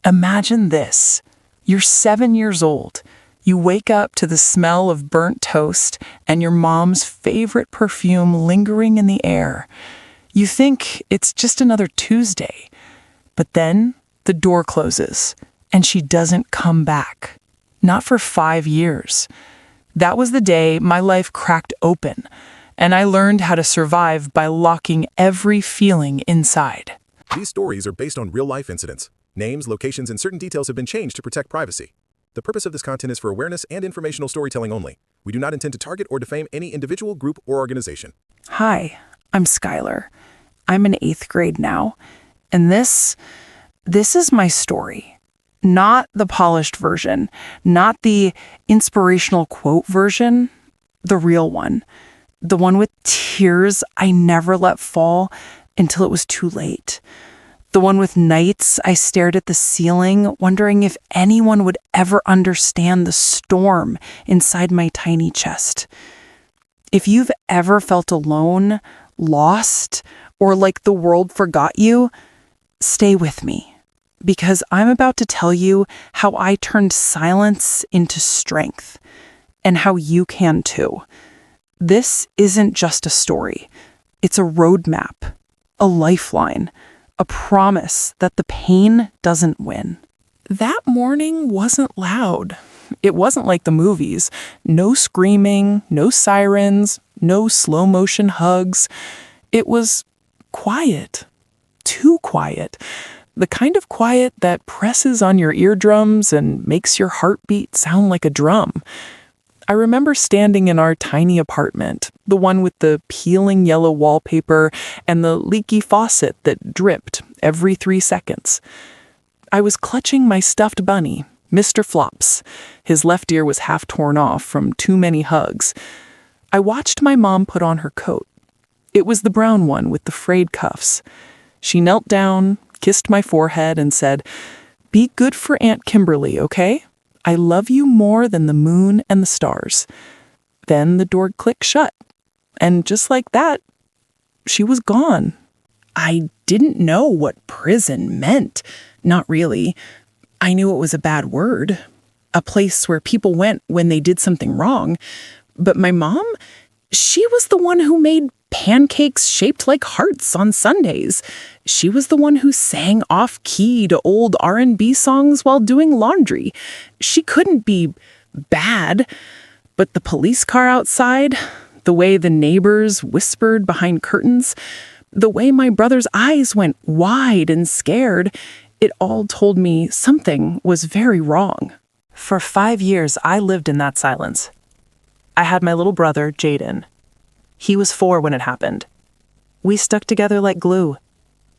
Imagine this. You're 7 years old. You wake up to the smell of burnt toast and your mom's favorite perfume lingering in the air. You think it's just another Tuesday. But then the door closes and she doesn't come back. Not for 5 years. That was the day my life cracked open, and I learned how to survive by locking every feeling inside. These stories are based on real-life incidents. Names, locations, and certain details have been changed to protect privacy. The purpose of this content is for awareness and informational storytelling only. We do not intend to target or defame any individual, group, or organization. Hi, I'm Skylar. I'm in 8th grade now, and this is my story. Not the polished version, not the inspirational quote version, the real one. The one with tears I never let fall until it was too late. The one with nights I stared at the ceiling, wondering if anyone would ever understand the storm inside my tiny chest. If you've ever felt alone, lost, or like the world forgot you, stay with me. Because I'm about to tell you how I turned silence into strength, and how you can too. This isn't just a story. It's a roadmap, a lifeline, a promise that the pain doesn't win. That morning wasn't loud. It wasn't like the movies. No screaming, no sirens, no slow motion hugs. It was quiet. Too quiet. The kind of quiet that presses on your eardrums and makes your heartbeat sound like a drum. I remember standing in our tiny apartment, the one with the peeling yellow wallpaper and the leaky faucet that dripped every 3 seconds. I was clutching my stuffed bunny, Mr. Flops. His left ear was half torn off from too many hugs. I watched my mom put on her coat. It was the brown one with the frayed cuffs. She knelt down, kissed my forehead, and said, "Be good for Aunt Kimberly, okay? I love you more than the moon and the stars." Then the door clicked shut, and just like that, she was gone. I didn't know what prison meant. Not really. I knew it was a bad word, a place where people went when they did something wrong. But my mom, she was the one who made pancakes shaped like hearts on Sundays. She was the one who sang off-key to old R&B songs while doing laundry. She couldn't be bad, but the police car outside, the way the neighbors whispered behind curtains, the way my brother's eyes went wide and scared, it all told me something was very wrong. For 5 years, I lived in that silence. I had my little brother, Jaden. He was 4 when it happened. We stuck together like glue,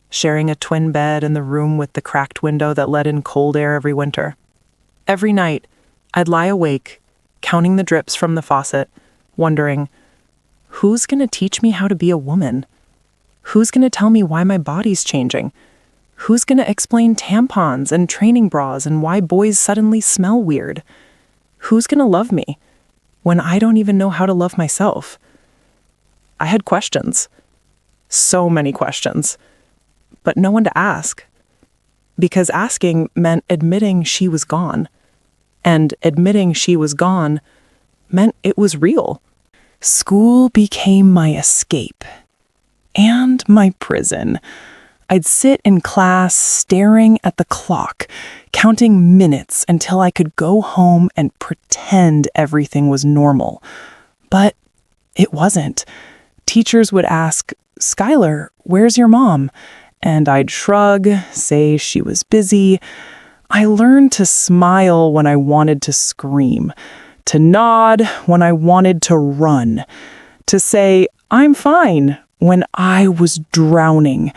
sharing a twin bed in the room with the cracked window that let in cold air every winter. Every night, I'd lie awake, counting the drips from the faucet, wondering, who's going to teach me how to be a woman? Who's going to tell me why my body's changing? Who's going to explain tampons and training bras and why boys suddenly smell weird? Who's going to love me when I don't even know how to love myself? I had questions. So many questions. But no one to ask. Because asking meant admitting she was gone. And admitting she was gone meant it was real. School became my escape. And my prison. I'd sit in class staring at the clock, counting minutes until I could go home and pretend everything was normal. But it wasn't. Teachers would ask, "Skylar, where's your mom?" And I'd shrug, say she was busy. I learned to smile when I wanted to scream, to nod when I wanted to run, to say, "I'm fine," when I was drowning.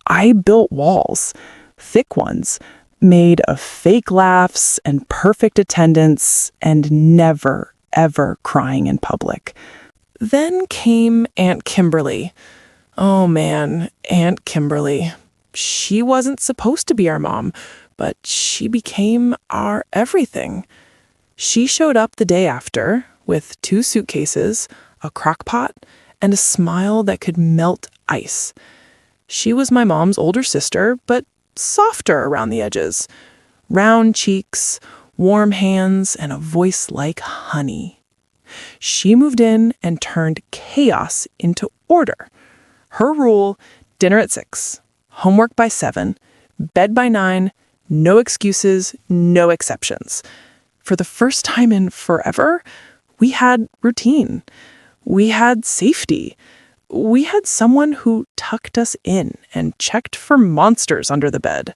I built walls, thick ones, made of fake laughs and perfect attendance and never, ever crying in public. Then came Aunt Kimberly. Oh man, Aunt Kimberly. She wasn't supposed to be our mom, but she became our everything. She showed up the day after with 2 suitcases, a crock pot, and a smile that could melt ice. She was my mom's older sister, but softer around the edges. Round cheeks, warm hands, and a voice like honey. She moved in and turned chaos into order. Her rule, dinner at 6, homework by 7, bed by 9, no excuses, no exceptions. For the first time in forever, we had routine. We had safety. We had someone who tucked us in and checked for monsters under the bed.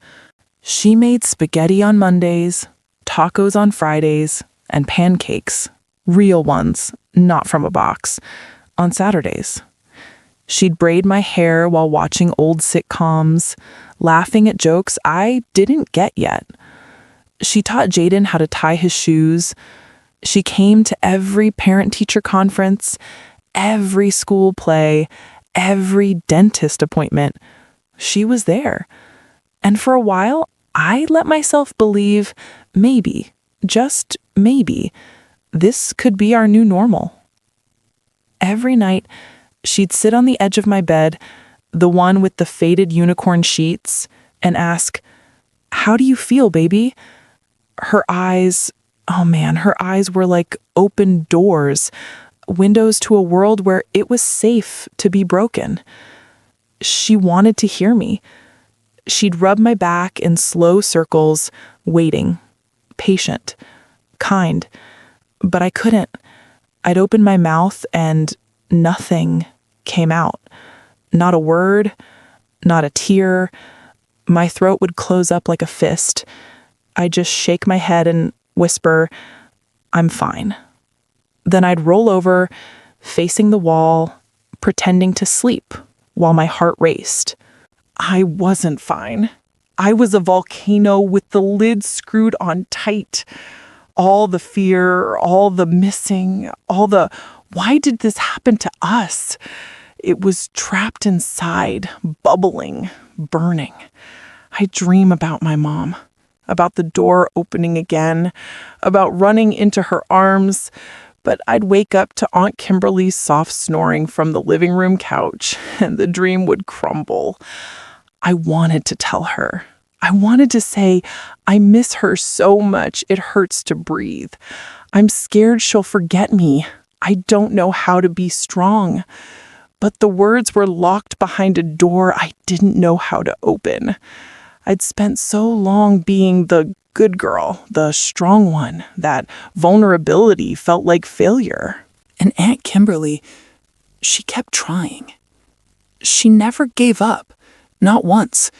She made spaghetti on Mondays, tacos on Fridays, and pancakes, real ones, not from a box, on Saturdays. She'd braid my hair while watching old sitcoms, laughing at jokes I didn't get yet. She taught Jaden how to tie his shoes. She came to every parent-teacher conference, every school play, every dentist appointment. She was there. And for a while, I let myself believe maybe, just maybe, this could be our new normal. Every night, she'd sit on the edge of my bed, the one with the faded unicorn sheets, and ask, "How do you feel, baby?" Her eyes, oh man, her eyes were like open doors, windows to a world where it was safe to be broken. She wanted to hear me. She'd rub my back in slow circles, waiting, patient, kind. But I couldn't. I'd open my mouth and nothing came out. Not a word, not a tear. My throat would close up like a fist. I'd just shake my head and whisper, "I'm fine." Then I'd roll over, facing the wall, pretending to sleep while my heart raced. I wasn't fine. I was a volcano with the lid screwed on tight. All the fear, all the missing, all the why did this happen to us? It was trapped inside, bubbling, burning. I dream about my mom, about the door opening again, about running into her arms, but I'd wake up to Aunt Kimberly's soft snoring from the living room couch, and the dream would crumble. I wanted to tell her. I wanted to say, I miss her so much it hurts to breathe. I'm scared she'll forget me. I don't know how to be strong. But the words were locked behind a door I didn't know how to open. I'd spent so long being the good girl, the strong one, that vulnerability felt like failure. And Aunt Kimberly, she kept trying. She never gave up, not once.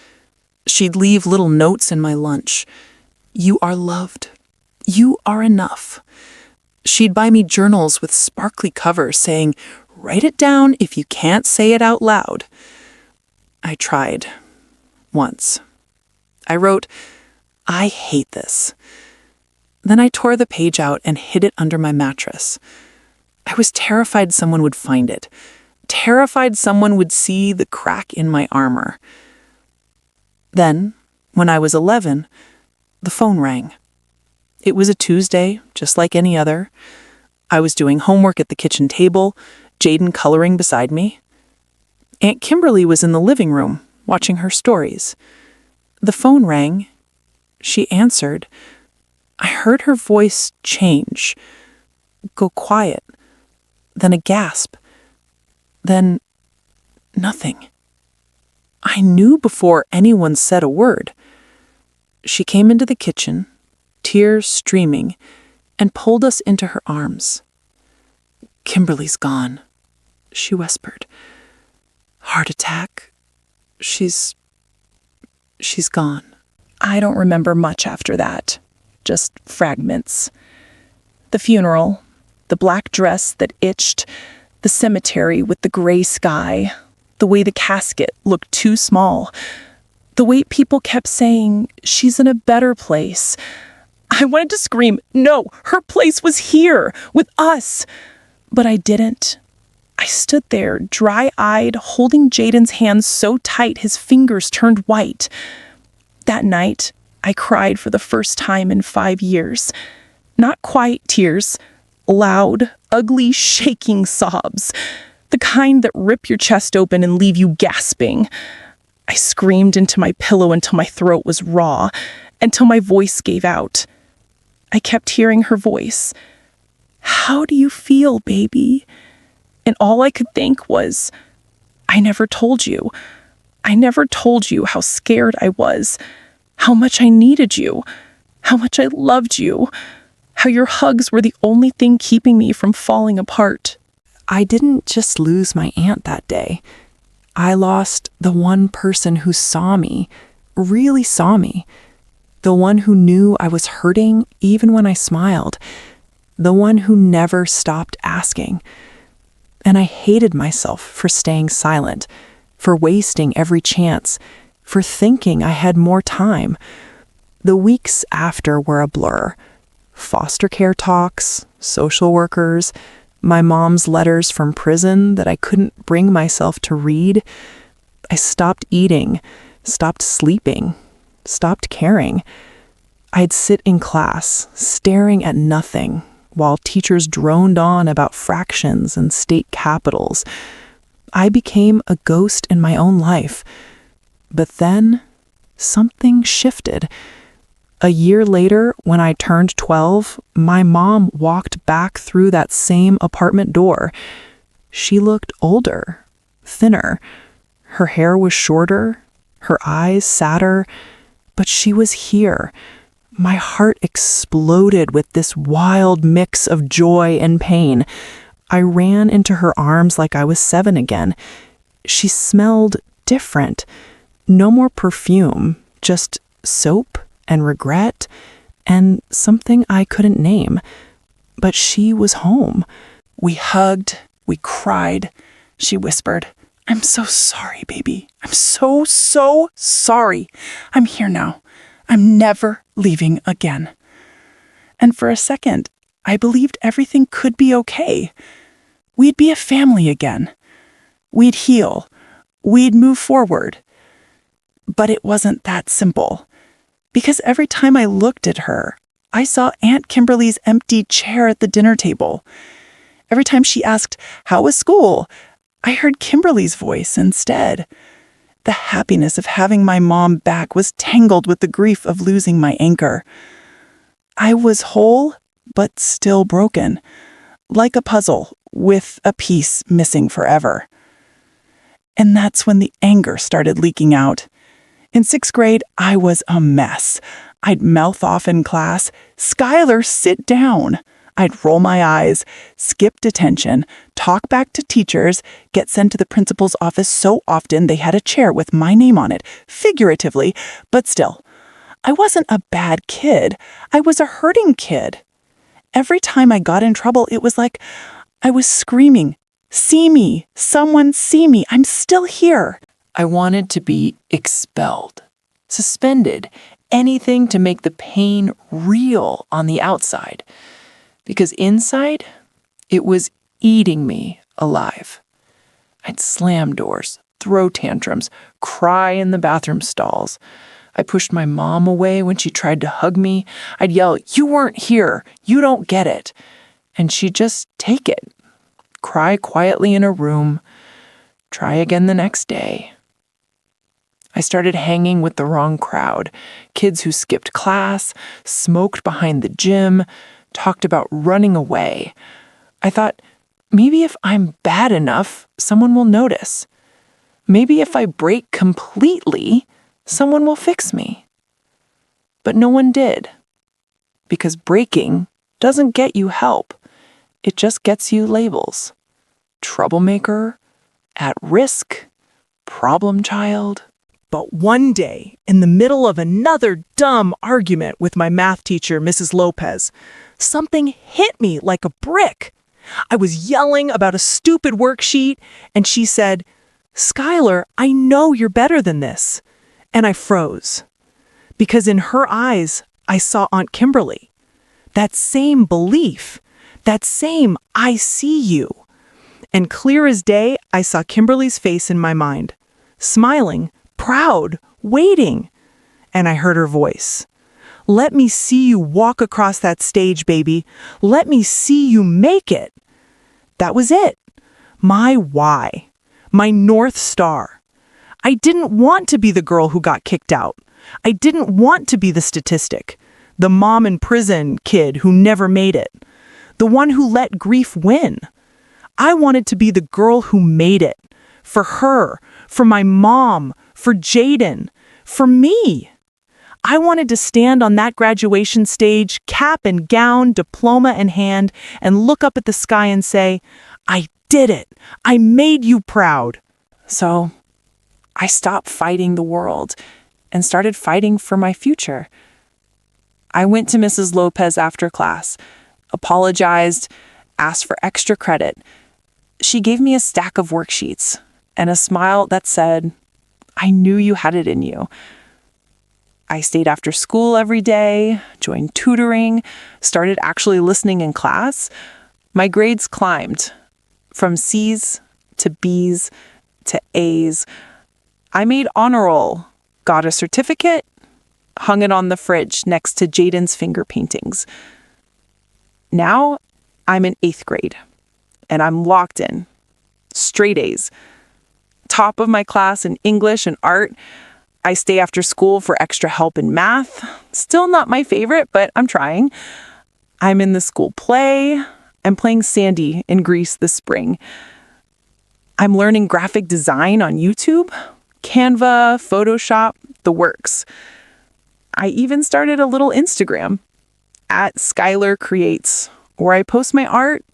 She'd leave little notes in my lunch. "You are loved. You are enough." She'd buy me journals with sparkly covers saying, "Write it down if you can't say it out loud." I tried. Once. I wrote, "I hate this." Then I tore the page out and hid it under my mattress. I was terrified someone would find it. Terrified someone would see the crack in my armor. Then, when I was 11, the phone rang. It was a Tuesday, just like any other. I was doing homework at the kitchen table, Jaden coloring beside me. Aunt Kimberly was in the living room, watching her stories. The phone rang. She answered. I heard her voice change, go quiet, then a gasp, then nothing. I knew before anyone said a word. She came into the kitchen, tears streaming, and pulled us into her arms. "Kimberly's gone," she whispered. "Heart attack. She's gone." I don't remember much after that, just fragments. The funeral, the black dress that itched, the cemetery with the gray sky, the way the casket looked too small, the way people kept saying, "She's in a better place." I wanted to scream, "No, her place was here, with us." But I didn't. I stood there, dry-eyed, holding Jaden's hands so tight his fingers turned white. That night, I cried for the first time in 5 years. Not quiet tears, loud, ugly, shaking sobs. The kind that rip your chest open and leave you gasping. I screamed into my pillow until my throat was raw, until my voice gave out. I kept hearing her voice. "How do you feel, baby?" And all I could think was, "I never told you. I never told you how scared I was, how much I needed you, how much I loved you, how your hugs were the only thing keeping me from falling apart." I didn't just lose my aunt that day. I lost the one person who saw me, really saw me. The one who knew I was hurting even when I smiled. The one who never stopped asking. And I hated myself for staying silent, for wasting every chance, for thinking I had more time. The weeks after were a blur. Foster care talks, social workers, my mom's letters from prison that I couldn't bring myself to read. I stopped eating, stopped sleeping, stopped caring. I'd sit in class, staring at nothing, while teachers droned on about fractions and state capitals. I became a ghost in my own life. But then, something shifted. A year later, when I turned 12, my mom walked back through that same apartment door. She looked older, thinner. Her hair was shorter, her eyes sadder, but she was here. My heart exploded with this wild mix of joy and pain. I ran into her arms like I was 7 again. She smelled different. No more perfume, just soap and regret and something I couldn't name. But she was home. We hugged, we cried. She whispered, "I'm so sorry, baby. I'm so sorry. I'm here now. I'm never leaving again." And for a second, I believed everything could be okay. We'd be a family again. We'd heal. We'd move forward. But it wasn't that simple. Because every time I looked at her, I saw Aunt Kimberly's empty chair at the dinner table. Every time she asked, "How was school?" I heard Kimberly's voice instead. The happiness of having my mom back was tangled with the grief of losing my anchor. I was whole, but still broken, like a puzzle with a piece missing forever. And that's when the anger started leaking out. In 6th grade, I was a mess. I'd mouth off in class, "Skylar, sit down." I'd roll my eyes, skip detention, talk back to teachers, get sent to the principal's office so often they had a chair with my name on it, figuratively, but still. I wasn't a bad kid. I was a hurting kid. Every time I got in trouble, it was like I was screaming, "See me! Someone see me! I'm still here!" I wanted to be expelled, suspended, anything to make the pain real on the outside. Because inside, it was eating me alive. I'd slam doors, throw tantrums, cry in the bathroom stalls. I pushed my mom away when she tried to hug me. I'd yell, "You weren't here. You don't get it." And she'd just take it. Cry quietly in a room. Try again the next day. I started hanging with the wrong crowd. Kids who skipped class, smoked behind the gym, talked about running away. I thought, maybe if I'm bad enough, someone will notice. Maybe if I break completely, someone will fix me. But no one did. Because breaking doesn't get you help. It just gets you labels. Troublemaker, at risk, problem child. But one day, in the middle of another dumb argument with my math teacher, Mrs. Lopez, something hit me like a brick. I was yelling about a stupid worksheet, and she said, "Skylar, I know you're better than this." And I froze. Because in her eyes, I saw Aunt Kimberly. That same belief, that same "I see you." And clear as day, I saw Kimberly's face in my mind, smiling, proud, waiting. And I heard her voice. "Let me see you walk across that stage, baby. Let me see you make it." That was it. My why. My North Star. I didn't want to be the girl who got kicked out. I didn't want to be the statistic, the mom in prison kid who never made it, the one who let grief win. I wanted to be the girl who made it. For her, for my mom, for Jaden, for me. I wanted to stand on that graduation stage, cap and gown, diploma in hand, and look up at the sky and say, I did it. I made you proud. So I stopped fighting the world and started fighting for my future. I went to Mrs. Lopez after class, apologized, asked for extra credit. She gave me a stack of worksheets and a smile that said, I knew you had it in you. I stayed after school every day, joined tutoring, started actually listening in class. My grades climbed from C's to B's to A's. I made honor roll, got a certificate, hung it on the fridge next to Jaden's finger paintings. Now I'm in 8th grade and I'm locked in. Straight A's. Top of my class in English and art. I stay after school for extra help in math. Still not my favorite, but I'm trying. I'm in the school play. I'm playing Sandy in Greece this spring. I'm learning graphic design on YouTube, Canva, Photoshop, the works. I even started a little Instagram at Skylar Creates, where I post my art,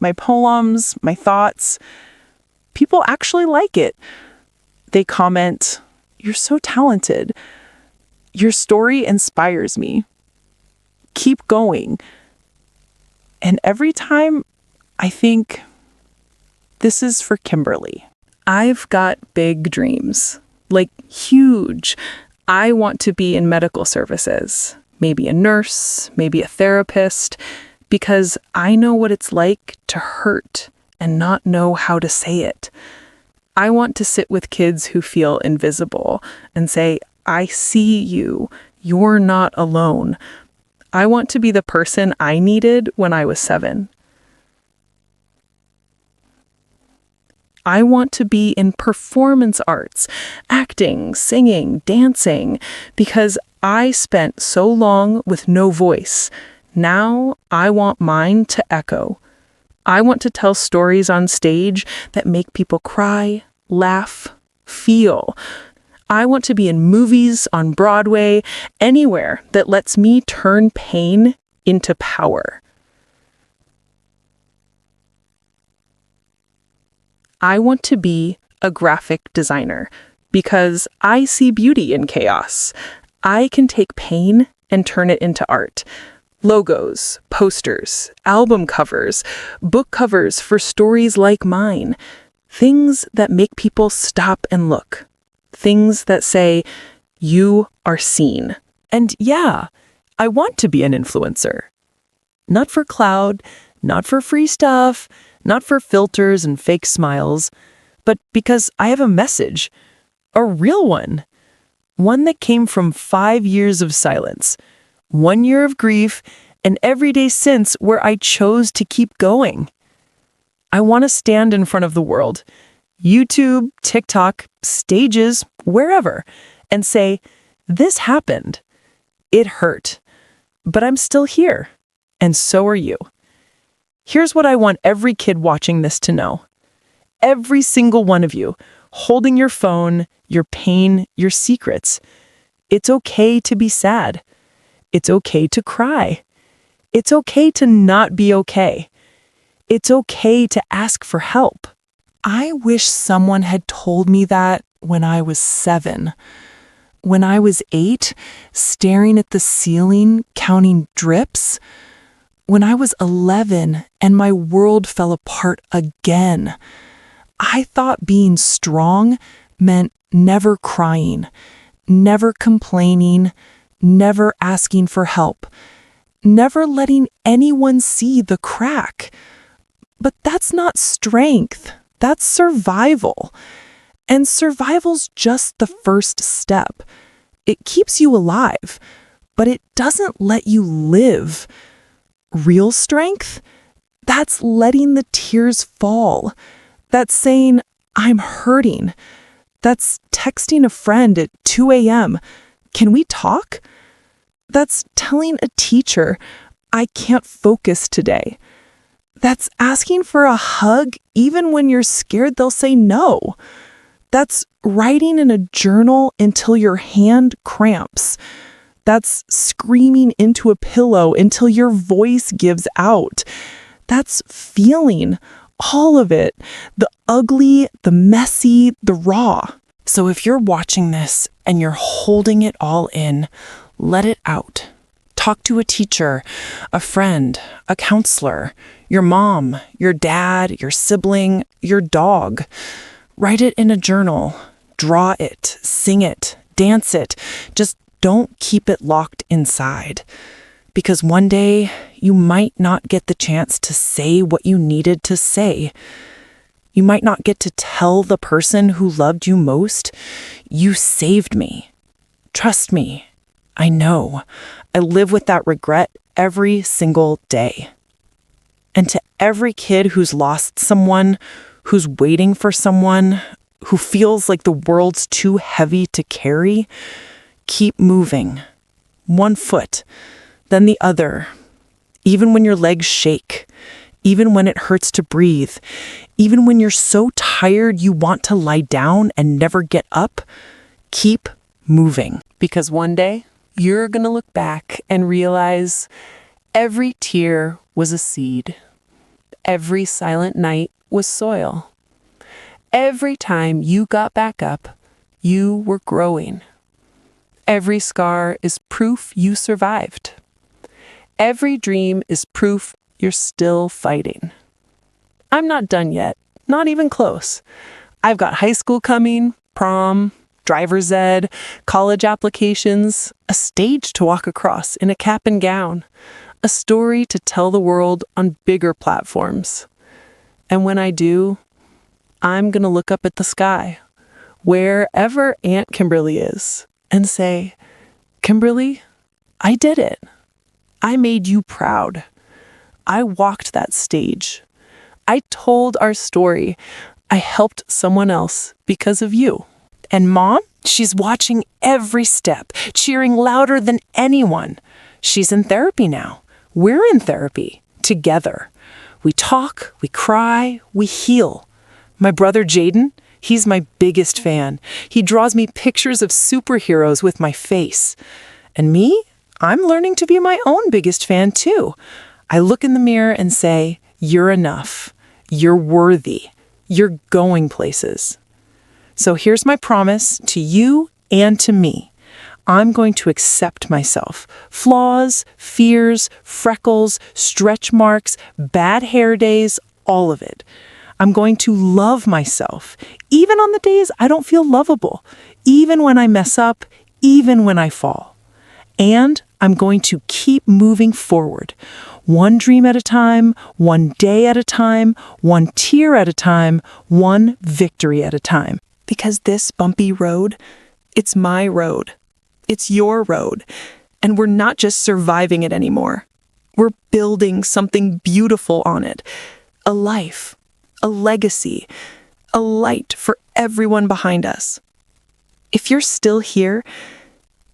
my poems, my thoughts. People actually like it. They comment, "You're so talented. Your story inspires me. Keep going." And every time I think, this is for Kimberly. I've got big dreams, like huge. I want to be in medical services, maybe a nurse, maybe a therapist, because I know what it's like to hurt and not know how to say it. I want to sit with kids who feel invisible and say, I see you. You're not alone. I want to be the person I needed when I was 7. I want to be in performance arts, acting, singing, dancing, because I spent so long with no voice. Now I want mine to echo. I want to tell stories on stage that make people cry, laugh, feel. I want to be in movies, on Broadway, anywhere that lets me turn pain into power. I want to be a graphic designer because I see beauty in chaos. I can take pain and turn it into art. Logos, posters, album covers, book covers for stories like mine. Things that make people stop and look. Things that say, you are seen. And yeah, I want to be an influencer. Not for clout, not for free stuff, not for filters and fake smiles, but because I have a message, a real one. One that came from 5 years of silence, 1 year of grief, and every day since where I chose to keep going. I want to stand in front of the world, YouTube, TikTok, stages, wherever, and say, this happened. It hurt, but I'm still here, and so are you. Here's what I want every kid watching this to know. Every single one of you, holding your phone, your pain, your secrets. It's okay to be sad. It's okay to cry. It's okay to not be okay. It's okay to ask for help. I wish someone had told me that when I was 7. When I was 8, staring at the ceiling, counting drips. When I was 11 and my world fell apart again. I thought being strong meant never crying, never complaining, never asking for help, never letting anyone see the crack. But that's not strength. That's survival. And survival's just the first step. It keeps you alive, but it doesn't let you live. Real strength? That's letting the tears fall. That's saying, I'm hurting. That's texting a friend at 2 a.m. Can we talk? That's telling a teacher, I can't focus today. That's asking for a hug even when you're scared they'll say no. That's writing in a journal until your hand cramps. That's screaming into a pillow until your voice gives out. That's feeling all of it, the ugly, the messy, the raw. So if you're watching this and you're holding it all in, let it out. Talk to a teacher, a friend, a counselor, your mom, your dad, your sibling, your dog. Write it in a journal. Draw it, sing it, dance it. Just don't keep it locked inside. Because one day you might not get the chance to say what you needed to say. You might not get to tell the person who loved you most, you saved me. Trust me, I know. I live with that regret every single day. And to every kid who's lost someone, who's waiting for someone, who feels like the world's too heavy to carry, keep moving. One foot, then the other. Even when your legs shake, even when it hurts to breathe, even when you're so tired you want to lie down and never get up, keep moving. Because one day, you're going to look back and realize every tear was a seed. Every silent night was soil. Every time you got back up, you were growing. Every scar is proof you survived. Every dream is proof you're still fighting. I'm not done yet, not even close. I've got high school coming, prom, driver's ed, college applications, a stage to walk across in a cap and gown, a story to tell the world on bigger platforms. And when I do, I'm going to look up at the sky, wherever Aunt Kimberly is, and say, Kimberly, I did it. I made you proud. I walked that stage. I told our story. I helped someone else because of you. And Mom, she's watching every step, cheering louder than anyone. She's in therapy now. We're in therapy together. We talk, we cry, we heal. My brother Jaden, he's my biggest fan. He draws me pictures of superheroes with my face. And me, I'm learning to be my own biggest fan too. I look in the mirror and say, you're enough. You're worthy. You're going places. So here's my promise to you and to me. I'm going to accept myself. Flaws, fears, freckles, stretch marks, bad hair days, all of it. I'm going to love myself, even on the days I don't feel lovable, even when I mess up, even when I fall. And I'm going to keep moving forward, one dream at a time, one day at a time, one tear at a time, one victory at a time. Because this bumpy road, it's my road. It's your road. And we're not just surviving it anymore. We're building something beautiful on it. A life, a legacy, a light for everyone behind us. If you're still here,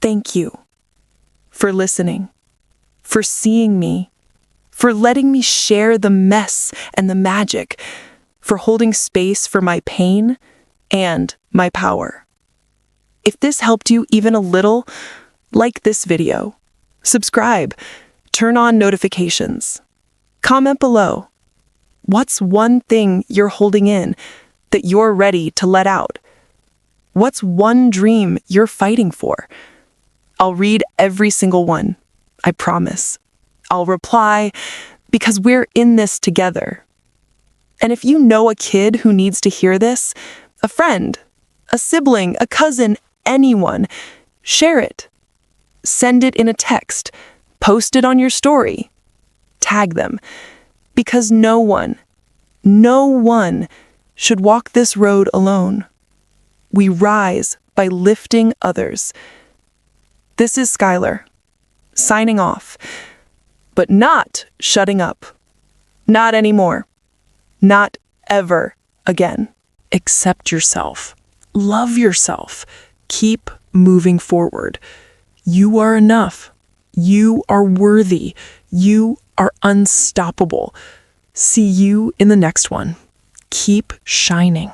thank you for listening, for seeing me, for letting me share the mess and the magic, for holding space for my pain and my power. If this helped you even a little, like this video, subscribe, turn on notifications, comment below. What's one thing you're holding in that you're ready to let out? What's one dream you're fighting for? I'll read every single one, I promise. I'll reply because we're in this together. And if you know a kid who needs to hear this, a friend, a sibling, a cousin, anyone, share it. Send it in a text. Post it on your story. Tag them. Because no one should walk this road alone. We rise by lifting others. This is Skylar, signing off, but not shutting up. Not anymore. Not ever again. Accept yourself. Love yourself. Keep moving forward. You are enough. You are worthy. You are unstoppable. See you in the next one. Keep shining.